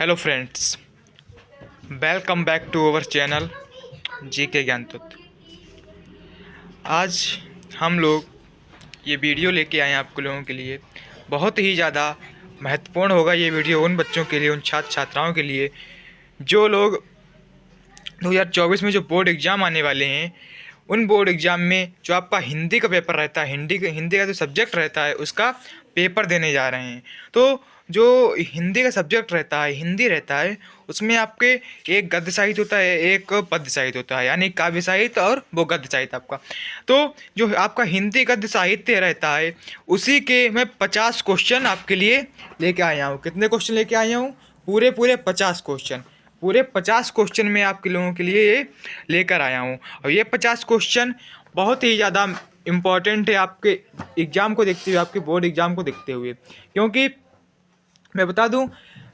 Hello friends, welcome back to our channel GK Gyan Tattva. आज हम लोग ये वीडियो लेके आए हैं आपको लोगों के लिए। बहुत ही ज़्यादा महत्वपूर्ण होगा ये वीडियो उन बच्चों के लिए, उन छात्र छात्राओं के लिए जो लोग 2024 में जो बोर्ड एग्ज़ाम आने वाले हैं। उन बोर्ड एग्ज़ाम में जो आपका हिंदी का पेपर रहता है, हिंदी का जो सब्जेक्ट रहता है उसका पेपर देने जा रहे हैं। तो जो हिंदी का सब्जेक्ट रहता है, हिंदी रहता है, उसमें आपके एक गद्य साहित्य होता है, एक पद्य साहित्य होता है, यानी काव्य साहित्य और वो गद्य साहित्य आपका। तो जो आपका हिंदी गद्य साहित्य रहता है उसी के मैं 50 क्वेश्चन आपके लिए लेके आया हूँ। कितने क्वेश्चन लेके आया हूँ? पूरे 50 क्वेश्चन। पूरे 50 क्वेश्चन में आपके लोगों के लिए ये लेकर आया हूँ। और ये 50 क्वेश्चन बहुत ही ज़्यादा इम्पॉर्टेंट है आपके एग्ज़ाम को देखते हुए, आपके बोर्ड एग्ज़ाम को देखते हुए। क्योंकि मैं बता दूं,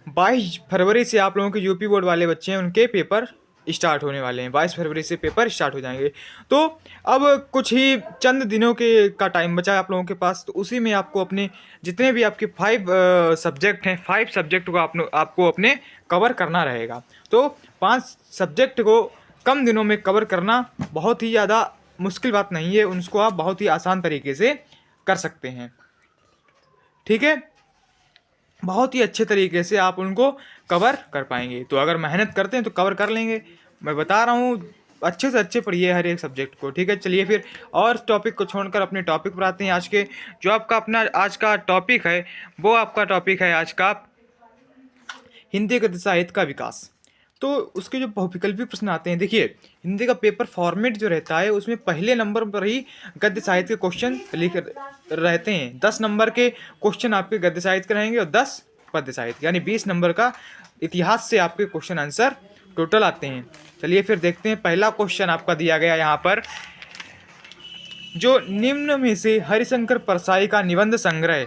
22 फरवरी से आप लोगों के यूपी बोर्ड वाले बच्चे हैं, उनके पेपर स्टार्ट होने वाले हैं। 22 फरवरी से पेपर स्टार्ट हो जाएंगे। तो अब कुछ ही चंद दिनों के का टाइम बचा है आप लोगों के पास। तो उसी में आपको अपने जितने भी आपके 5 सब्जेक्ट हैं, 5 सब्जेक्ट को आपको अपने कवर करना रहेगा। तो 5 सब्जेक्ट को कम दिनों में कवर करना बहुत ही ज़्यादा मुश्किल बात नहीं है। उनको आप बहुत ही आसान तरीके से कर सकते हैं। ठीक है, बहुत ही अच्छे तरीके से आप उनको कवर कर पाएंगे। तो अगर मेहनत करते हैं तो कवर कर लेंगे। मैं बता रहा हूँ, अच्छे से अच्छे पढ़िए हर एक सब्जेक्ट को। ठीक है, चलिए फिर और टॉपिक को छोड़कर अपने टॉपिक पर आते हैं। आज के जो आपका अपना आज का टॉपिक है, वो आपका टॉपिक है आज का हिंदी गद्य साहित्य का विकास। तो उसके जो बहुविकल्पी प्रश्न आते हैं, देखिए हिंदी का पेपर फॉर्मेट जो रहता है उसमें पहले नंबर पर ही गद्य साहित्य के क्वेश्चन लिख रहते हैं। 10 नंबर के क्वेश्चन आपके गद्य साहित्य के रहेंगे और 10 पद्य साहित्य, यानी 20 नंबर का इतिहास से आपके क्वेश्चन आंसर टोटल आते हैं। चलिए फिर देखते हैं। पहला क्वेश्चन आपका दिया गया यहाँ पर, जो निम्न में से हरिशंकर परसाई का निबंध संग्रह,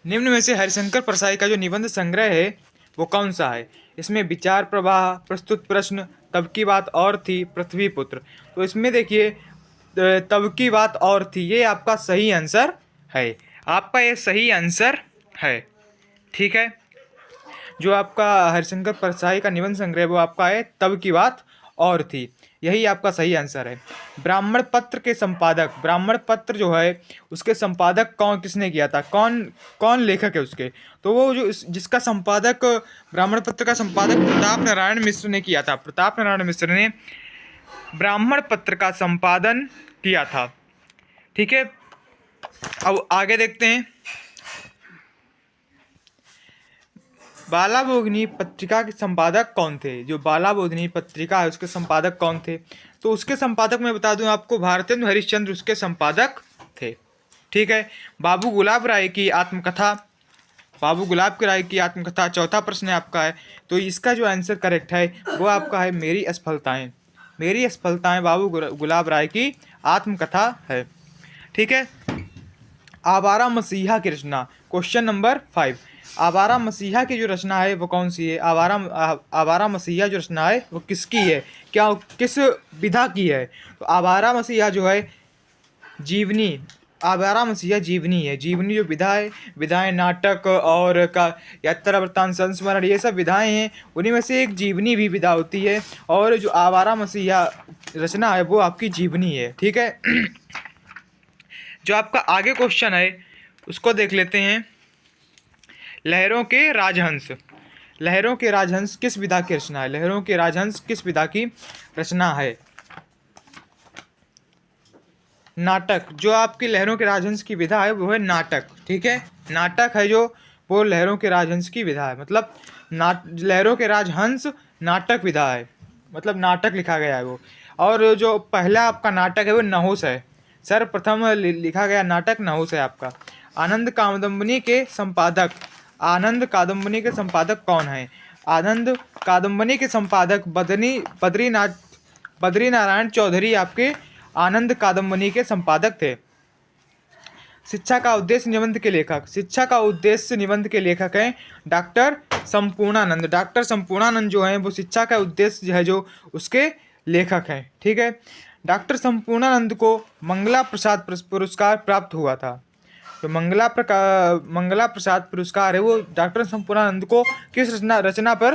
निम्न में से हरिशंकर परसाई का जो निबंध संग्रह है वो कौन सा है? इसमें विचार प्रवाह, प्रस्तुत प्रश्न, तब की बात और थी, पृथ्वी पुत्र। तो इसमें देखिए तब की बात और थी, ये आपका सही आंसर है। आपका ये सही आंसर है। ठीक है, जो आपका हरिशंकर परसाई का निबंध संग्रह वो आपका है तब की बात और थी, यही आपका सही आंसर है। ब्राह्मण पत्र के संपादक, ब्राह्मण पत्र जो है उसके संपादक किसने किया था? कौन लेखक है उसके? तो वो जो जिसका संपादक, ब्राह्मण पत्र का संपादक प्रताप नारायण मिश्र ने किया था। प्रताप नारायण मिश्र ने ब्राह्मण पत्र का संपादन किया था। ठीक है, अब आगे देखते हैं। बालाबोधिनी पत्रिका के संपादक कौन थे? जो बालाबोधिनी पत्रिका है उसके संपादक कौन थे? तो उसके संपादक मैं बता दूं आपको, भारतेंदु हरिश्चंद्र उसके संपादक थे। ठीक है, बाबू गुलाब राय की आत्मकथा, बाबू गुलाब राय की आत्मकथा चौथा प्रश्न है आपका है। तो इसका जो आंसर करेक्ट है वो आपका है मेरी असफलताएं। मेरी असफलताएं बाबू गुलाब राय की आत्मकथा है। ठीक है, आवारा मसीहा की रचना, क्वेश्चन नंबर 5। आवारा मसीहा की जो रचना है वो कौन सी है? आवारा मसीहा जो रचना है वो किसकी है, क्या किस विधा की है? तो आवारा मसीहा जो है जीवनी, आवारा मसीहा जीवनी है। जीवनी जो विधा है, विधाएं नाटक और का यात्रा वृत्तांत संस्मरण, ये सब विधाएं हैं, उन्हीं में से एक जीवनी भी विधा होती है। और जो आवारा मसीहा रचना है वो आपकी जीवनी है। ठीक है, जो आपका आगे क्वेश्चन है उसको देख लेते हैं। लहरों के राजहंस, लहरों के राजहंस किस विधा की रचना है? लहरों के राजहंस किस विधा की रचना है? नाटक। जो आपकी लहरों के राजहंस की विधा है वो है नाटक। ठीक है, नाटक है जो वो लहरों के राजहंस की विधा है। मतलब लहरों के राजहंस नाटक विधा है, मतलब नाटक लिखा गया है वो। और जो पहला आपका नाटक है वो नहुस है। सर्वप्रथम लिखा गया नाटक नहुस है आपका। आनंद कादंबनी के संपादक, आनंद कादंबनी के संपादक कौन है? आनंद कादंबनी के संपादक बद्री नारायण चौधरी आपके आनंद कादंबनी के संपादक थे। शिक्षा का उद्देश्य निबंध के लेखक, शिक्षा का उद्देश्य निबंध के लेखक हैं डॉक्टर संपूर्णानंद। डॉक्टर संपूर्णानंद जो हैं वो शिक्षा का उद्देश्य है जो उसके लेखक हैं। ठीक है, डॉक्टर संपूर्णानंद को मंगला प्रसाद पुरस्कार प्राप्त हुआ था। तो मंगला प्रसाद पुरस्कार है वो डॉक्टर संपूर्णानंद को किस रचना पर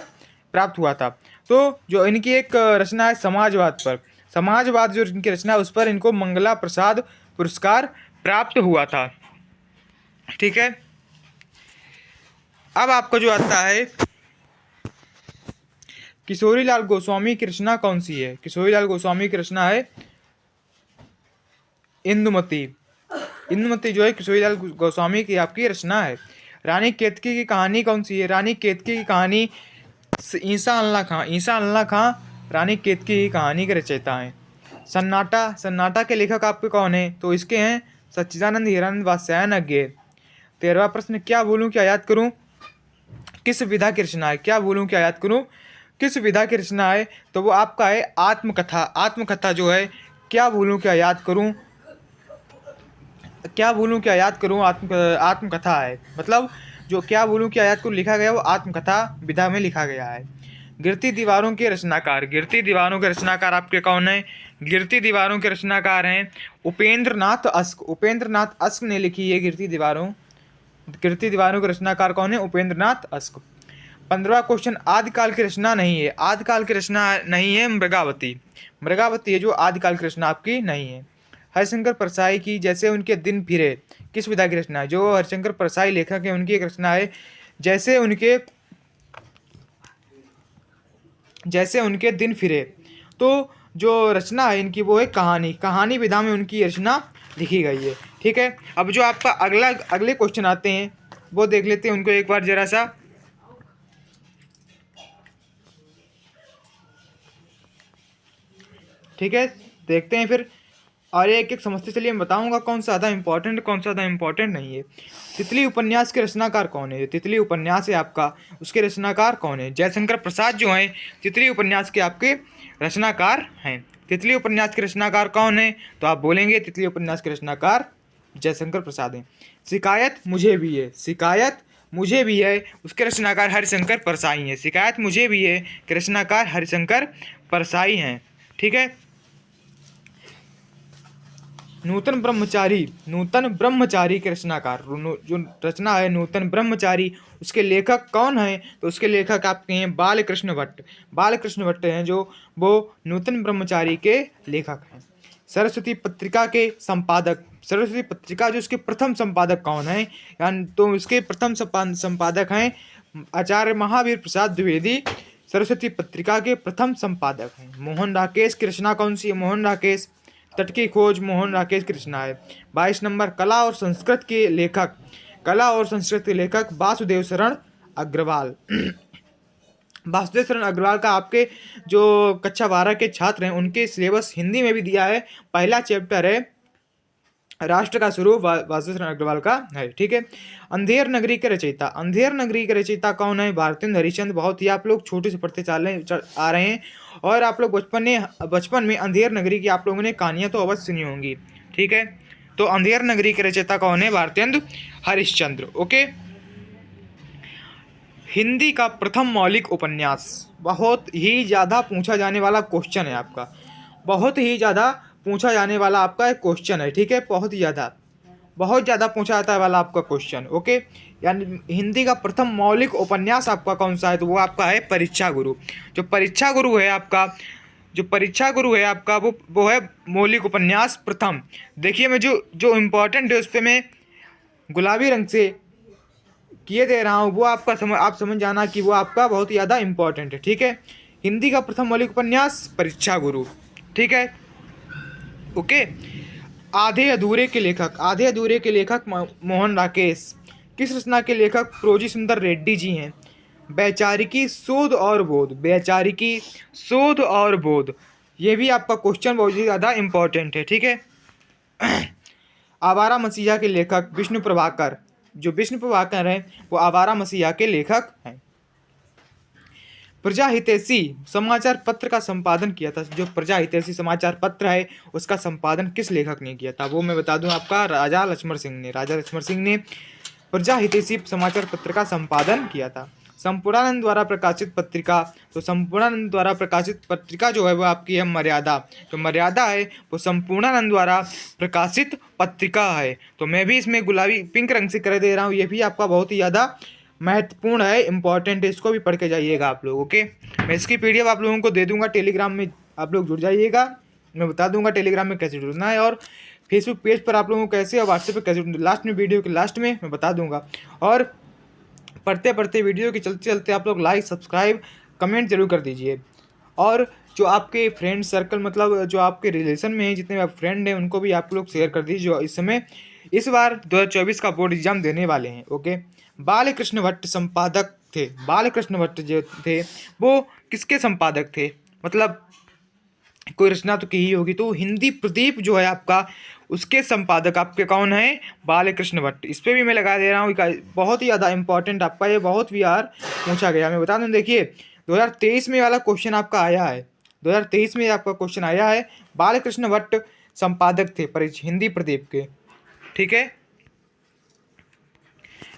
प्राप्त हुआ था? तो जो इनकी एक रचना है समाजवाद पर, समाजवाद जो इनकी रचना है उस पर इनको मंगला प्रसाद पुरस्कार प्राप्त हुआ था। ठीक है, अब आपको जो आता है किशोरीलाल गोस्वामी की रचना कौन सी है? किशोरीलाल गोस्वामी की रचना है इंदुमती। इंदुमती जो है किशोरीलाल गोस्वामी की आपकी रचना है। रानी केतकी की कहानी कौन सी है? रानी केतकी की कहानी ईसा अल्लाह खां। ईसा अल्लाह खां रानी केतकी की कहानी के रचयिता हैं। सन्नाटा, सन्नाटा के लेखक आपके कौन हैं? तो इसके हैं सच्चिदानंद हीरानंद वात्स्यायन। 13वां प्रश्न, क्या बोलूं क्या याद करूं किस विधा की रचना है? क्या बोलूं क्या याद करूं किस विधा की रचना है? तो वो आपका है आत्मकथा। आत्मकथा जो है क्या बोलूं क्या याद करूं, क्या बोलूं क्या याद करूं आत्मकथा है। मतलब जो क्या बोलूं क्या याद करूं लिखा गया वो आत्मकथा विधा में लिखा गया है। गिरती दीवारों के रचनाकार, गिरती दीवारों के रचनाकार आपके कौन है? गिरती दीवारों के रचनाकार हैं उपेंद्र नाथ अस्क। उपेंद्र नाथ अस्क ने लिखी है गिरती दीवारों। गिरती दीवारों के रचनाकार कौन है? उपेंद्र नाथ अस्क। 15वां क्वेश्चन, आदिकाल की रचना नहीं है। आदिकाल की रचना नहीं है मृगावती। मृगावती है जो आदिकाल की रचना आपकी नहीं है। हरिशंकर परसाई की जैसे उनके दिन फिरे किस विधा की रचना है? जो हरिशंकर परसाई लेखक है उनकी एक रचना है जैसे उनके दिन फिरे। तो जो रचना है इनकी वो है कहानी। कहानी विधा में उनकी रचना लिखी गई है। ठीक है, अब जो आपका अगले क्वेश्चन आते हैं वो देख लेते हैं उनको एक बार जरा सा। ठीक है, देखते हैं फिर और एक एक समझते चलिए। मैं बताऊंगा कौन सा ज़्यादा इंपॉर्टेंट कौन सा ज़्यादा इंपॉर्टेंट नहीं है। तितली उपन्यास के रचनाकार कौन है? तितली उपन्यास है आपका, उसके रचनाकार कौन है? जयशंकर प्रसाद जो हैं तितली उपन्यास के आपके रचनाकार हैं। तितली उपन्यास के रचनाकार कौन है? तो आप बोलेंगे तितली उपन्यास के रचनाकार जयशंकर प्रसाद हैं। शिकायत मुझे भी है, शिकायत मुझे भी है उसके रचनाकार हरिशंकर परसाई हैं। शिकायत मुझे भी है के रचनाकार हरिशंकर परसाई हैं। ठीक है, नूतन ब्रह्मचारी के रचनाकार, जो रचना है नूतन ब्रह्मचारी उसके लेखक कौन हैं? तो उसके लेखक आपके हैं बालकृष्ण भट्ट। बालकृष्ण भट्ट हैं जो वो नूतन ब्रह्मचारी के लेखक हैं। सरस्वती पत्रिका के संपादक, सरस्वती पत्रिका जो उसके प्रथम संपादक कौन है? यानी तो उसके प्रथम संपादक हैं आचार्य महावीर प्रसाद द्विवेदी। सरस्वती पत्रिका के प्रथम संपादक हैं। मोहन राकेश की रचना कौन सी है? मोहन राकेश तट की खोज मोहन राकेश की रचना है। 22 नंबर, कला और संस्कृत के लेखक, कला और संस्कृत के लेखक वासुदेव शरण अग्रवाल। वासुदेव शरण अग्रवाल का आपके जो कक्षा 12 के छात्र हैं उनके सिलेबस हिंदी में भी दिया है। पहला चैप्टर है राष्ट्र का स्वरूप, वासुदेव शरण अग्रवाल का है। ठीक है, अंधेर नगरी के रचयिता, अंधेर नगरी के रचयिता कौन है? भारतेंद्र हरिश्चंद्र। बहुत ही आप लोग छोटे से पढ़ते आ रहे हैं और आप लोग बचपन में अंधेर नगरी की आप लोगों ने कहानियाँ तो अवश्य सुनी होंगी। ठीक है, तो अंधेर नगरी के रचयिता कौन है? भारतेंद्र हरिश्चंद्र। ओके, हिंदी का प्रथम मौलिक उपन्यास, बहुत ही ज़्यादा पूछा जाने वाला क्वेश्चन है आपका, बहुत ही ज़्यादा पूछा जाने वाला आपका एक क्वेश्चन है। ठीक है, बहुत ज़्यादा पूछा जाता है वाला आपका क्वेश्चन। ओके, यानी हिंदी का प्रथम मौलिक उपन्यास आपका कौन सा है? तो वो आपका है परीक्षा गुरु। जो परीक्षा गुरु है आपका वो है मौलिक उपन्यास प्रथम। देखिए मैं जो इम्पोर्टेंट है उस पर मैं गुलाबी रंग से किए दे रहा हूँ, वो आपका आप समझ जाना कि वो आपका बहुत ही ज़्यादा इम्पोर्टेंट है। ठीक है, हिंदी का प्रथम मौलिक उपन्यास परीक्षा गुरु। ठीक है, ओके। आधे अधूरे के लेखक मोहन राकेश। किस रचना के लेखक? प्रोजी सुंदर रेड्डी जी हैं। वैचारिकी शोध और बोध, वैचारिकी शोध और बोध, ये भी आपका क्वेश्चन बहुत ही ज़्यादा इम्पोर्टेंट है। ठीक है, आवारा मसीहा के लेखक विष्णु प्रभाकर। जो विष्णु प्रभाकर हैं वो आवारा मसीहा के लेखक हैं। प्रजा हितैषी समाचार पत्र का संपादन किया था। जो प्रजा हितैषी समाचार पत्र है उसका संपादन किस लेखक ने किया था? वो मैं बता दूं आपका राजा लक्ष्मण सिंह ने प्रजा हितैषी समाचार पत्र का संपादन किया था। संपूर्णानंद द्वारा प्रकाशित पत्रिका। तो संपूर्णानंद द्वारा प्रकाशित पत्रिका जो है वो आपकी है मर्यादा। तो मर्यादा है वो संपूर्णानंद द्वारा प्रकाशित पत्रिका है। तो मैं भी इसमें गुलाबी पिंक रंग से कर दे रहा हूँ, ये भी आपका बहुत ही ज़्यादा महत्वपूर्ण है, इंपॉर्टेंट है, इसको भी पढ़ के जाइएगा आप लोग। ओके, मैं इसकी पीडीएफ आप लोगों को दे दूंगा, टेलीग्राम में आप लोग जुड़ जाइएगा, मैं बता दूंगा टेलीग्राम में कैसे जुड़ना है और फेसबुक पेज पर आप लोगों को कैसे और व्हाट्सएप पर कैसे जुड़ना है, लास्ट में वीडियो के लास्ट में मैं बता दूंगा। और पढ़ते पढ़ते वीडियो के चलते चलते आप लोग लाइक सब्सक्राइब कमेंट जरूर कर दीजिए। और जो आपके फ्रेंड सर्कल मतलब जो आपके रिलेशन में हैं, जितने भी आप फ्रेंड हैं, उनको भी आप लोग शेयर कर दीजिए जो इस समय इस बार 2024 का बोर्ड एग्जाम देने वाले हैं। ओके, बालकृष्ण भट्ट संपादक थे। बालकृष्ण भट्ट जो थे वो किसके संपादक थे, मतलब कोई रचना तो की ही होगी, तो हिंदी प्रदीप जो है आपका उसके संपादक आपके कौन है, बालकृष्ण भट्ट। इस पर भी मैं लगा दे रहा हूँ, बहुत ही ज़्यादा इंपॉर्टेंट आपका ये बहुत बार पूछा गया। मैं बता दूँ, देखिए 2023 में वाला क्वेश्चन आपका आया है, 2023 में आपका क्वेश्चन आया है, बालकृष्ण भट्ट संपादक थे हिंदी प्रदीप के। ठीक है,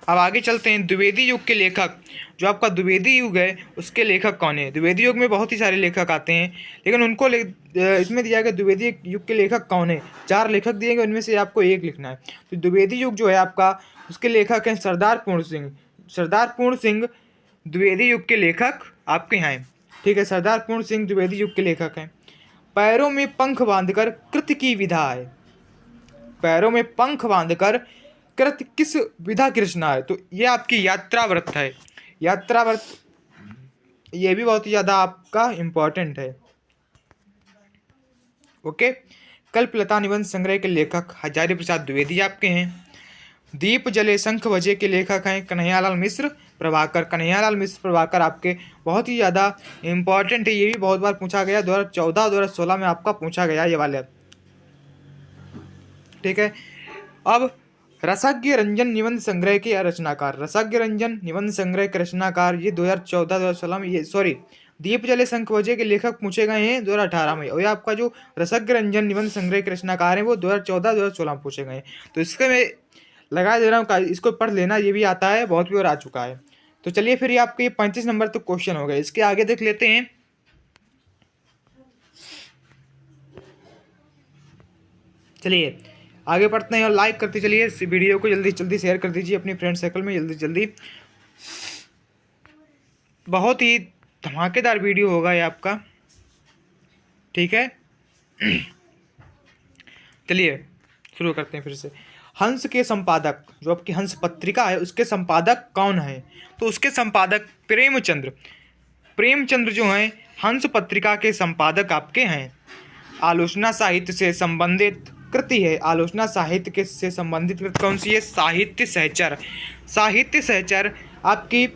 अब आगे चलते हैं। द्विवेदी युग के लेखक, जो आपका द्विवेदी युग है उसके लेखक कौन है। द्विवेदी युग में बहुत ही सारे लेखक आते हैं, लेकिन उनको इसमें दिया गया द्विवेदी युग के लेखक कौन है, 4 लेखक दिए गए, उनमें से आपको एक लिखना है। तो द्विवेदी युग जो है आपका उसके लेखक हैं सरदार पूर्ण सिंह। सरदार पूर्ण सिंह द्विवेदी युग के लेखक आपके यहाँ हैं। ठीक है, सरदार पूर्ण सिंह द्विवेदी युग के लेखक हैं। पैरों में पंख बांधकर कृत की विधा है। पैरों में पंख बांधकर कृत किस विधा की रचना है, तो ये आपकी यात्राव्रत है। यात्राव्रत ये भी बहुत ही ज़्यादा आपका इम्पोर्टेंट है। ओके, कल्पलता निबंध संग्रह के लेखक हजारी प्रसाद द्विवेदी आपके हैं। दीप जले शंख बजे के लेखक हैं कन्हैयालाल मिश्र प्रभाकर। कन्हैयालाल मिश्र प्रभाकर आपके बहुत ही ज़्यादा इम्पोर्टेंट है, ये भी बहुत बार पूछा गया, 2014 2016 में आपका पूछा गया ये वाले। ठीक है, अब रसज्ञ रंजन निबंध संग्रह के रचनाकार, रसज्ञ रंजन निबंध संग्रह के रचनाकार ये 2014-2016 में, ये सॉरी दीप जले शंख बजे के लेखक पूछे गए हैं 2018 में, और ये आपका जो रसज्ञ रंजन निबंध संग्रह के रचनाकार हैं वो 2014-2016 में पूछे गए हैं। तो इसके मैं लगा दे रहा हूँ, इसको पढ़ लेना, ये भी आता है, बहुत भी और आ चुका है। तो चलिए फिर ये आपके 35 नंबर तो क्वेश्चन हो गए, इसके आगे देख लेते हैं। चलिए आगे बढ़ते हैं और लाइक करते चलिए, इस वीडियो को जल्दी जल्दी शेयर कर दीजिए अपनी फ्रेंड सर्कल में, जल्दी जल्दी। बहुत ही धमाकेदार वीडियो होगा ये आपका। ठीक है, चलिए शुरू करते हैं फिर से। हंस के संपादक, जो आपकी हंस पत्रिका है उसके संपादक कौन है, तो उसके संपादक प्रेमचंद्र। प्रेमचंद्र जो हैं हंस पत्रिका के संपादक आपके हैं। आलोचना साहित्य से संबंधित कृति है, आलोचना साहित्य के से संबंधित कृति कौन सी है, साहित्य सहचर। साहित्य सहचर आपकी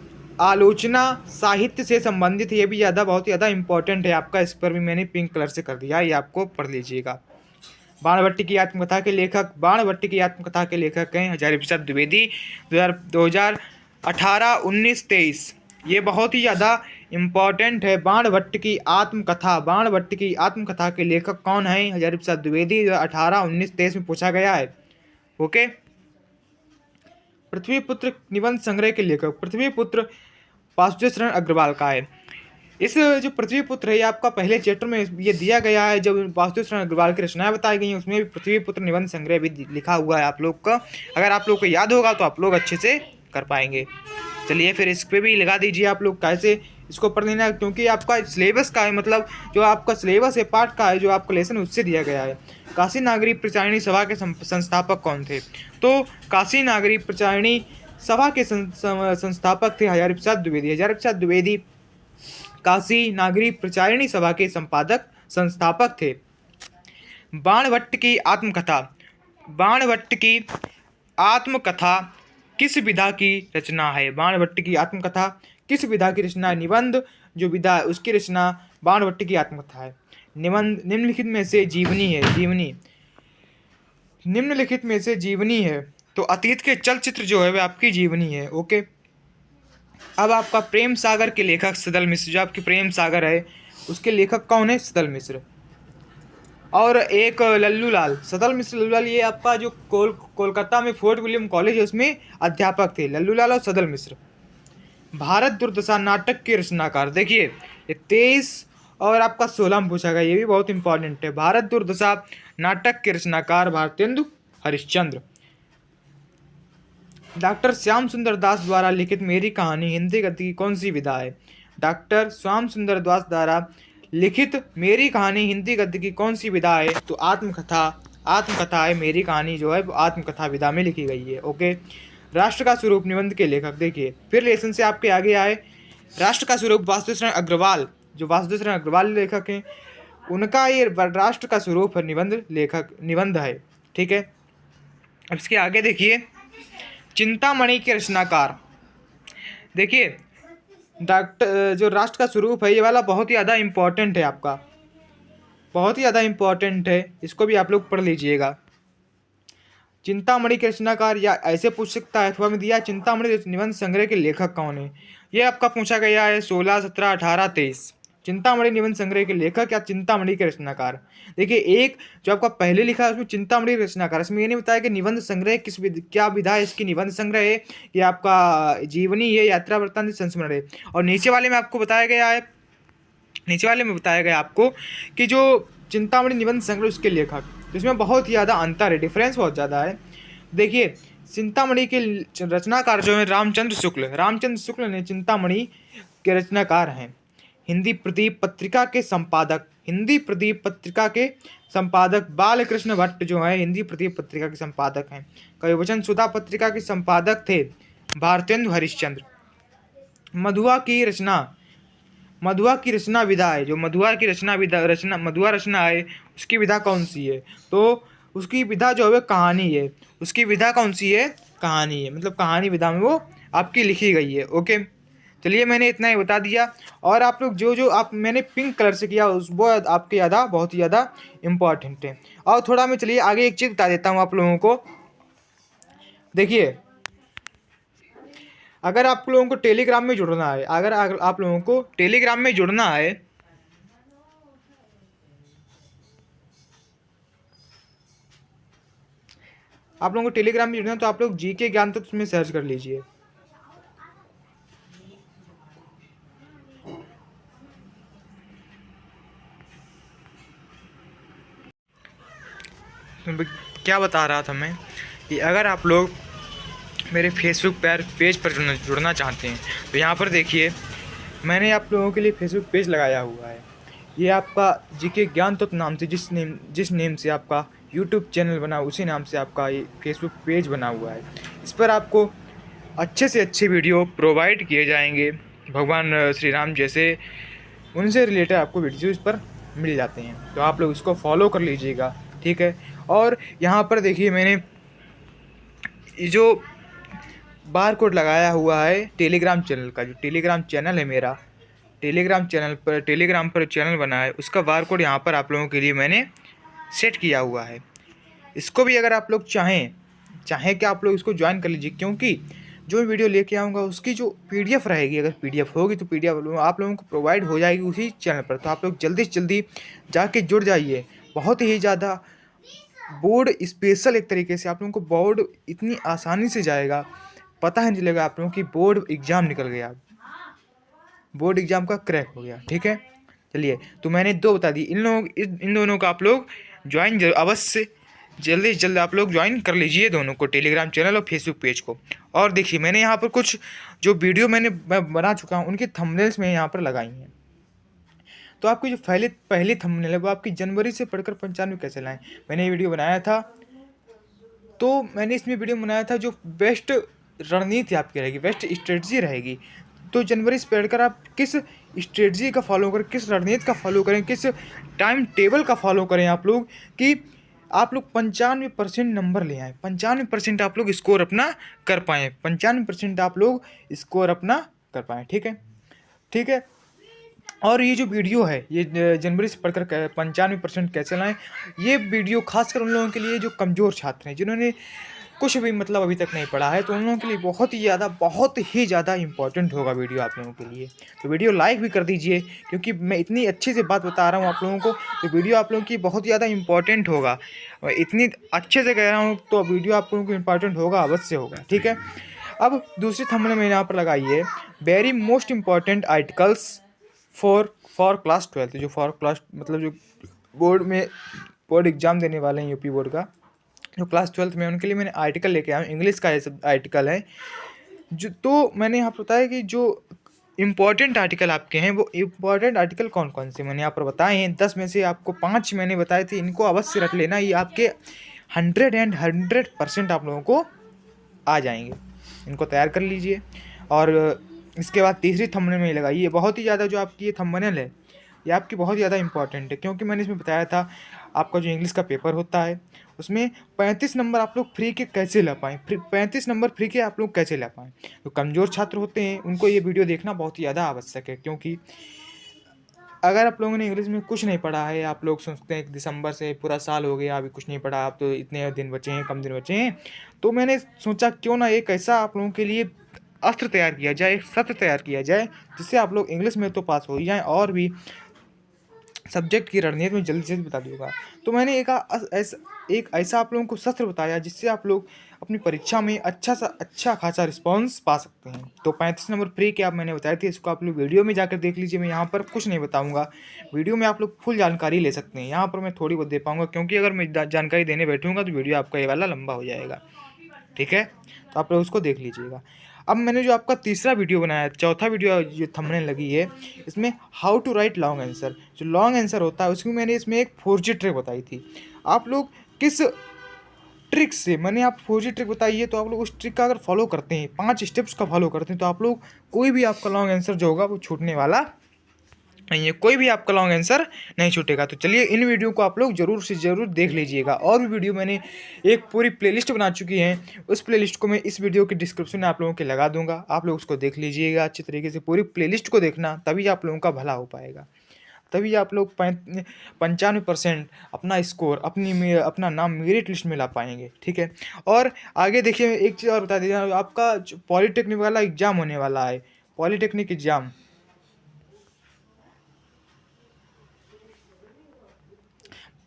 आलोचना साहित्य से संबंधित, ये भी ज़्यादा बहुत ज़्यादा इंपॉर्टेंट है आपका, इस पर भी मैंने पिंक कलर से कर दिया, ये आपको पढ़ लीजिएगा। बाणभट्ट की आत्मकथा के लेखक, बाणभट्ट की आत्मकथा के लेखक हैं हजारी प्रसाद द्विवेदी। 2018, 19, 23 ये बहुत ही ज़्यादा इम्पॉर्टेंट है। बाणभट्ट की आत्मकथा, बाणभट्ट की आत्मकथा के लेखक कौन है, हजारी प्रसाद द्विवेदी। 2018, 19, 23 में पूछा गया है। ओके, पृथ्वीपुत्र निबंध संग्रह के लेखक, पृथ्वीपुत्र वासुदेव शरण अग्रवाल का है। इस जो पृथ्वीपुत्र है ये आपका पहले चैप्टर में ये दिया गया है, जब वासुदेव शरण अग्रवाल की रचनाएं बताई गई हैं उसमें भी पृथ्वीपुत्र निबंध संग्रह भी लिखा हुआ है आप लोग का। अगर आप लोग को याद होगा तो आप लोग अच्छे से कर पाएंगे। चलिए फिर इस पर भी लगा दीजिए आप लोग कैसे इसको पढ़ लेना, क्योंकि आपका सिलेबस का है, मतलब जो आपका सिलेबस है पार्ट का है, जो आपका लेसन उससे दिया गया है। काशी नागरी प्रचारिणी सभा के संस्थापक कौन थे, तो काशी नागरी प्रचारिणी सभा के संस्थापक थे हजारी प्रसाद द्विवेदी। हजारी प्रसाद द्विवेदी काशी नागरी प्रचारिणी सभा के संपादक संस्थापक थे। बाणभट्ट की आत्मकथा, बाणभट्ट की आत्मकथा किस विधा की रचना है, बाणभट्ट की आत्मकथा किस विधा की रचना है, निबंध जो विधा है उसकी रचना बाणभट्ट की आत्मकथा है। निबंध निम्नलिखित में से जीवनी है, जीवनी निम्नलिखित में से जीवनी है, तो अतीत के चलचित्र जो है वह आपकी जीवनी है। ओके, अब आपका प्रेम सागर के लेखक सदल मिश्र, जो आपकी प्रेम सागर है उसके लेखक कौन है, सदल मिश्र। और एक लल्लू लाल, सदल मिश्र लल्लू लाल, ये आपका जो कोलकाता में फोर्ट विलियम कॉलेज है उसमें अध्यापक थे, लल्लू लाल और सदल मिश्र। भारत दुर्दशा नाटक के रचनाकार, देखिए ये 23 और आपका 16 में पूछा गया, ये भी बहुत इंपॉर्टेंट है। भारत दुर्दशा नाटक के रचनाकार भारतेंदु हरिश्चंद्र। डॉक्टर श्याम सुंदर दास द्वारा लिखित मेरी कहानी हिंदी गद्य की कौन सी विधा है? डॉक्टर श्याम सुंदर दास द्वारा लिखित मेरी कहानी हिंदी गद्य की कौन सी विधा है? तो आत्मकथा, आत्मकथा है। मेरी कहानी जो है वो आत्मकथा विधा में लिखी गई है। ओके। राष्ट्र का स्वरूप निबंध के लेखक, देखिए फिर लेसन से आपके आगे आए। राष्ट्र का स्वरूप वासुदेव शरण अग्रवाल, जो वासुदेव शरण अग्रवाल लेखक हैं, उनका ये राष्ट्र का स्वरूप निबंध लेखक निबंध है। ठीक है। अब इसके आगे देखिए, चिंतामणि के रचनाकार, देखिए डॉक्टर जो राष्ट्र का स्वरूप है ये वाला बहुत ही ज़्यादा इम्पोर्टेंट है आपका, बहुत ही ज़्यादा इम्पोर्टेंट है, इसको भी आप लोग पढ़ लीजिएगा। चिंतामणि के रचनाकार, या ऐसे पूछ सकता है अथवा में दिया चिंतामणि निबंध संग्रह के लेखक कौन है? ये आपका पूछा गया है 16, 17, 18, 23। चिंतामणि निबंध संग्रह के लेखक या चिंतामणि के रचनाकार। देखिए एक जो आपका पहले लिखा है उसमें चिंतामणि रचनाकार, इसमें ये नहीं बताया कि निबंध संग्रह किस क्या विधा है इसकी, निबंध संग्रह है या आपका जीवनी है, यात्रा वृत्तांत संस्मरण है। और नीचे वाले में आपको बताया गया है, नीचे वाले में बताया गया आपको कि जो चिंतामणि निबंध संग्रह उसके लेखक, तो इसमें बहुत ही ज़्यादा अंतर है, डिफरेंस बहुत ज़्यादा है। देखिए चिंतामणि के रचनाकार जो है रामचंद्र शुक्ल, रामचंद्र शुक्ल ने चिंतामणि के रचनाकार हैं। हिंदी प्रदीप पत्रिका के संपादक, हिंदी प्रदीप पत्रिका के संपादक बालकृष्ण भट्ट जो है हिंदी प्रदीप पत्रिका के संपादक हैं। कविवचन सुधा पत्रिका के संपादक थे भारतेंदु हरिश्चंद्र। मधुआ की रचना, मधुआ की रचना विधा है, जो मधुआ की रचना विधा मधुआ रचना है उसकी विधा कौन सी है? तो उसकी विधा जो है कहानी है। उसकी विधा कौन सी है? कहानी है, मतलब कहानी विधा में वो आपकी लिखी गई है। ओके, चलिए मैंने इतना ही बता दिया। और आप लोग जो जो आप मैंने पिंक कलर से किया उस वो आपके ज़्यादा बहुत ही ज़्यादा इम्पॉर्टेंट है। और थोड़ा मैं चलिए आगे एक चीज़ बता देता हूँ आप लोगों को। देखिए अगर आप लोगों को टेलीग्राम में जुड़ना है, अगर आप लोगों को टेलीग्राम में जुड़ना है, आप लोगों को टेलीग्राम में जुड़ना है तो आप लोग जीके ज्ञान तत्व उसमें सर्च कर लीजिए। क्या बता रहा था मैं कि अगर आप लोग मेरे फेसबुक पेज पर जुड़ना चाहते हैं तो यहाँ पर देखिए मैंने आप लोगों के लिए फेसबुक पेज लगाया हुआ है। ये आपका जीके ज्ञान तत्व नाम से जिस नेम से आपका यूट्यूब चैनल बना उसी नाम से आपका ये फेसबुक पेज बना हुआ है। इस पर आपको अच्छे से अच्छे वीडियो प्रोवाइड किए जाएंगे, भगवान श्री राम जैसे उनसे रिलेटेड आपको वीडियो इस पर मिल जाते हैं, तो आप लोग इसको फॉलो कर लीजिएगा। ठीक है। और यहाँ पर देखिए मैंने जो बार कोड लगाया हुआ है टेलीग्राम चैनल का, जो टेलीग्राम चैनल है मेरा, टेलीग्राम पर चैनल बना है उसका बार कोड यहाँ पर आप लोगों के लिए मैंने सेट किया हुआ है। इसको भी अगर आप लोग चाहें कि आप लोग इसको ज्वाइन कर लीजिए, क्योंकि जो वीडियो लेके आऊँगा उसकी जो पीडीएफ रहेगी, अगर पीडीएफ होगी तो पीडीएफ आप लोगों को प्रोवाइड हो जाएगी उसी चैनल पर। तो आप लोग जल्दी से जल्दी जाके जुड़ जाइए। बहुत ही ज़्यादा बोर्ड स्पेशल एक तरीके से आप लोगों को बोर्ड इतनी आसानी से जाएगा, पता ही नहीं चलेगा आप लोगों की बोर्ड एग्ज़ाम निकल गया, बोर्ड एग्ज़ाम का क्रैक हो गया। ठीक है। चलिए तो मैंने दो बता दी, इन दोनों का आप लोग ज्वाइन अवश्य जल्दी से जल्द आप लोग ज्वाइन कर लीजिए दोनों को, टेलीग्राम चैनल और फेसबुक पेज को। और देखिए मैंने यहाँ पर कुछ जो वीडियो मैं बना चुका हूँ उनकी थंबनेल्स में यहाँ पर लगाई हैं। तो आपकी जो पहली थंबनेल है वो आपकी जनवरी से पढ़कर 95 कैसे लाएं, मैंने ये वीडियो बनाया था। तो मैंने इसमें वीडियो बनाया था जो बेस्ट रणनीति आपकी रहेगी, बेस्ट स्ट्रेटजी रहेगी। तो जनवरी से पढ़कर आप किस स्ट्रेटजी का फॉलो करें, किस रणनीति का फॉलो करें, किस टाइम टेबल का फॉलो करें आप लोग कि आप लोग 95% नंबर ले आएँ, 95% आप लोग स्कोर अपना कर पाएँ, 95% आप लोग स्कोर अपना कर पाएँ। ठीक है। ठीक है। और ये जो वीडियो है ये जनवरी से पढ़कर 95% कैसे लाएं, ये वीडियो खासकर उन लोगों के लिए जो कमज़ोर छात्र हैं, जिन्होंने कुछ भी मतलब अभी तक नहीं पढ़ा है, तो उन लोगों के लिए बहुत ही ज़्यादा इंपॉर्टेंट होगा वीडियो आप लोगों के लिए। तो वीडियो लाइक भी कर दीजिए, क्योंकि मैं इतनी अच्छे से बात बता रहा हूँ आप लोगों को, तो वीडियो आप लोगों की बहुत ज़्यादा इंपॉर्टेंट होगा। इतनी अच्छे से कह रहा हूँ तो वीडियो आप लोगों को इंपॉर्टेंट होगा, अवश्य होगा। ठीक है। अब दूसरी थंबनेल मैंने यहाँ पर लगाई है, very most important articles for class 12, जो फॉर क्लास मतलब जो बोर्ड एग्जाम देने वाले हैं यूपी बोर्ड का, जो क्लास 12 में उनके लिए मैंने आर्टिकल लेके आया हूँ। इंग्लिश का ये सब आर्टिकल है जो, तो मैंने यहाँ पर बताया कि जो इम्पॉर्टेंट आर्टिकल आपके हैं वो इम्पॉर्टेंट आर्टिकल कौन कौन से मैंने यहाँ पर बताए हैं। 10 में से आपको 5 मैंने बताए थे, इनको अवश्य रख लेना, ये आपके 100% आप लोगों को आ जाएंगे। इनको तैयार कर लीजिए। और इसके बाद तीसरी थंबनेल में लगाइए। ये बहुत ही ज़्यादा जो आपकी ये थंबनेल है ये आपकी बहुत ज़्यादा इंपॉर्टेंट है, क्योंकि मैंने इसमें बताया था आपका जो इंग्लिश का पेपर होता है उसमें 35 नंबर आप लोग फ्री के कैसे ला पाएँ, 35 नंबर फ्री के आप लोग कैसे ला पाएँ। तो कमज़ोर छात्र होते हैं उनको ये वीडियो देखना बहुत ही ज़्यादा आवश्यक है, क्योंकि अगर आप लोगों ने इंग्लिश में कुछ नहीं पढ़ा है, आप लोग सोचते हैं कि दिसंबर से पूरा साल हो गया अभी कुछ नहीं पढ़ा, अब तो इतने दिन बचे हैं, कम दिन बचे हैं, तो मैंने सोचा क्यों ना एक ऐसा आप लोगों के लिए अस्त्र तैयार किया जाए, एक सत्र तैयार किया जाए, जिससे आप लोग इंग्लिश में तो पास हो ही जाएँ और भी सब्जेक्ट की रणनीति में जल्दी से बता दूंगा। तो मैंने एक ऐसा आप लोगों को सत्र बताया जिससे आप लोग अपनी परीक्षा में अच्छा खासा रिस्पांस पा सकते हैं। तो 35 नंबर फ्री के आप मैंने बताए थे, इसको आप लोग वीडियो में जाकर देख लीजिए। मैं यहाँ पर कुछ नहीं बताऊंगा, वीडियो में आप लोग फुल जानकारी ले सकते हैं। यहाँ पर मैं थोड़ी बहुत दे पाऊंगा, क्योंकि अगर मैं जानकारी देने बैठूंगा तो वीडियो आपका ये वाला लंबा हो जाएगा। ठीक है, तो आप लोग उसको देख लीजिएगा। अब मैंने जो आपका तीसरा वीडियो बनाया, चौथा वीडियो जो थंबनेल लगी है, इसमें how to write long answer, जो लॉन्ग आंसर होता है उसमें मैंने इसमें एक 4G ट्रिक बताई थी। आप लोग किस ट्रिक से, मैंने आप 4G ट्रिक बताई है, तो आप लोग उस ट्रिक का अगर फॉलो करते हैं, 5 स्टेप्स का फॉलो करते हैं, तो आप लोग कोई भी आपका लॉन्ग आंसर जो होगा वो छूटने वाला नहीं है, कोई भी आपका लॉन्ग आंसर नहीं छूटेगा। तो चलिए इन वीडियो को आप लोग ज़रूर से ज़रूर देख लीजिएगा। और भी वीडियो मैंने एक पूरी प्लेलिस्ट बना चुकी है, उस प्लेलिस्ट को मैं इस वीडियो के डिस्क्रिप्शन में आप लोगों के लगा दूंगा, आप लोग उसको देख लीजिएगा अच्छी तरीके से। पूरी प्लेलिस्ट को देखना, तभी आप लोगों का भला हो पाएगा, तभी आप लोग 95% अपना स्कोर अपना नाम मेरिट लिस्ट में ला पाएंगे। ठीक है, और आगे देखिए एक चीज़ और बता दीजिए, आपका पॉलीटेक्निक वाला एग्ज़ाम होने वाला है, पॉलीटेक्निक एग्ज़ाम,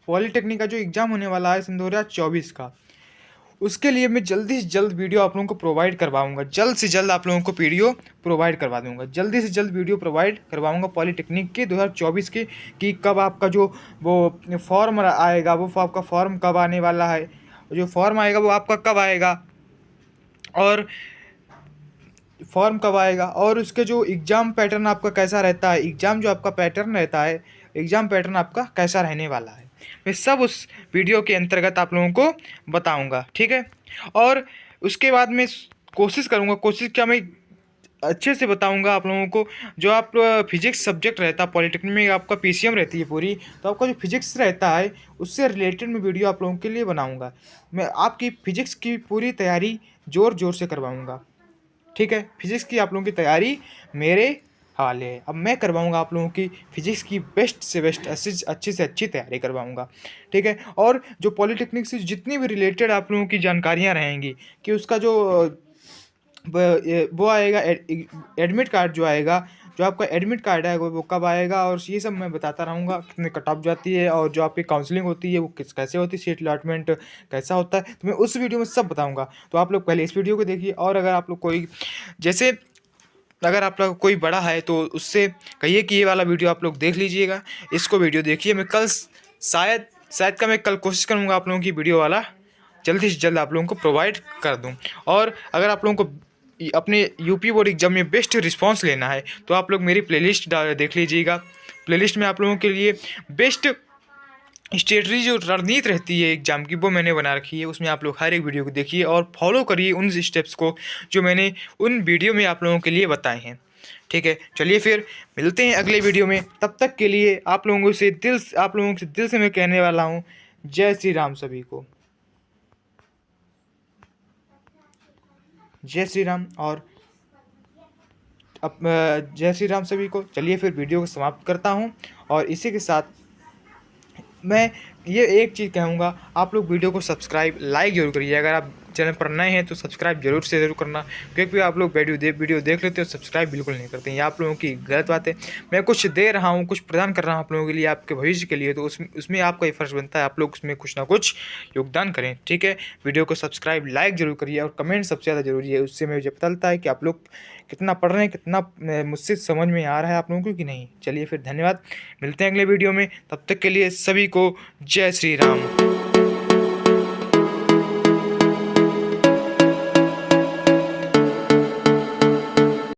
पॉलीटेक्निक का जो एग्ज़ाम होने वाला है सन 2024 का, उसके लिए मैं जल्दी से जल्द वीडियो आप लोगों को प्रोवाइड करवाऊंगा, जल्द से जल्द आप लोगों को वीडियो प्रोवाइड करवा दूंगा, जल्दी से जल्द वीडियो प्रोवाइड करवाऊंगा पॉलीटेक्निक के 2024 के, कि कब आपका जो वो फॉर्म आएगा, वो आपका फॉर्म कब आने वाला है, जो फॉर्म आएगा वो आपका कब आएगा, और फॉर्म कब आएगा, और उसके जो एग्ज़ाम पैटर्न आपका कैसा रहता है, एग्ज़ाम जो आपका पैटर्न रहता है, एग्ज़ाम पैटर्न आपका कैसा रहने वाला है, मैं सब उस वीडियो के अंतर्गत आप लोगों को बताऊंगा। ठीक है, और उसके बाद मैं कोशिश करूंगा, कोशिश क्या, मैं अच्छे से बताऊंगा आप लोगों को। जो आप फिजिक्स सब्जेक्ट रहता है पॉलीटेक्निक में, आपका पीसीएम रहती है पूरी, तो आपका जो फिजिक्स रहता है उससे रिलेटेड मैं वीडियो आप लोगों के लिए बनाऊंगा। मैं आपकी फिजिक्स की पूरी तैयारी ज़ोर ज़ोर से करवाऊँगा। ठीक है, फिजिक्स की आप लोगों की तैयारी मेरे हवाले है। अब मैं करवाऊंगा आप लोगों की फिजिक्स की बेस्ट से बेस्ट, अच्छी से अच्छी तैयारी करवाऊंगा। ठीक है, और जो पॉलीटेक्निक से जितनी भी रिलेटेड आप लोगों की जानकारियां रहेंगी, कि उसका जो वो आएगा एडमिट कार्ड जो आएगा, जो आपका एडमिट कार्ड है वो कब आएगा, और ये सब मैं बताता रहूँगा, कितने कट ऑफ जाती है, और जो आपकी काउंसलिंग होती है वो कैसे होती है, सीट अलॉटमेंट कैसा होता है, तो मैं उस वीडियो में सब बताऊँगा। तो आप लोग पहले इस वीडियो को देखिए, और अगर आप लोग कोई जैसे अगर आप लोग कोई बड़ा है तो उससे कहिए कि ये वाला वीडियो आप लोग देख लीजिएगा, इसको वीडियो देखिए। मैं कल शायद का मैं कल कोशिश करूँगा आप लोगों की वीडियो वाला जल्दी से जल्द आप लोगों को प्रोवाइड कर दूँ। और अगर आप लोगों को अपने यूपी बोर्ड एग्जाम में बेस्ट रिस्पांस लेना है तो आप लोग मेरी प्लेलिस्ट देख लीजिएगा। प्लेलिस्ट में आप लोगों के लिए बेस्ट स्ट्रेटजी जो रणनीति रहती है एग्जाम की वो मैंने बना रखी है, उसमें आप लोग हर एक वीडियो को देखिए और फॉलो करिए उन स्टेप्स को जो मैंने उन वीडियो में आप लोगों के लिए बताए हैं। ठीक है, चलिए फिर मिलते हैं अगले वीडियो में। तब तक के लिए आप लोगों से दिल से मैं कहने वाला हूँ, जय श्री राम सभी को, जय श्री राम। और अब जय श्री राम सभी को। चलिए फिर वीडियो को समाप्त करता हूँ, और इसी के साथ मैं ये एक चीज़ कहूँगा, आप लोग वीडियो को सब्सक्राइब लाइक जरूर करिए। अगर आप चैनल पर नए हैं तो सब्सक्राइब जरूर से ज़रूर करना, क्योंकि आप लोग वीडियो देख लेते हो, सब्सक्राइब बिल्कुल नहीं करते हैं। ये आप लोगों की गलत बात है। मैं कुछ दे रहा हूँ, कुछ प्रदान कर रहा हूँ आप लोगों के लिए, आपके भविष्य के लिए, तो उसमें आपका ये फ़र्ज़ बनता है आप लोग उसमें कुछ ना कुछ योगदान करें, ठीक है। वीडियो को सब्सक्राइब लाइक ज़रूर करिए, और कमेंट सबसे ज़्यादा ज़रूरी है। उससे मुझे पता चलता है कि आप लोग कितना पढ़ रहे हैं, कितना मुझसे समझ में आ रहा है आप लोगों को कि नहीं। चलिए फिर, धन्यवाद, मिलते हैं अगले वीडियो में। तब तक के लिए सभी को जय श्री राम।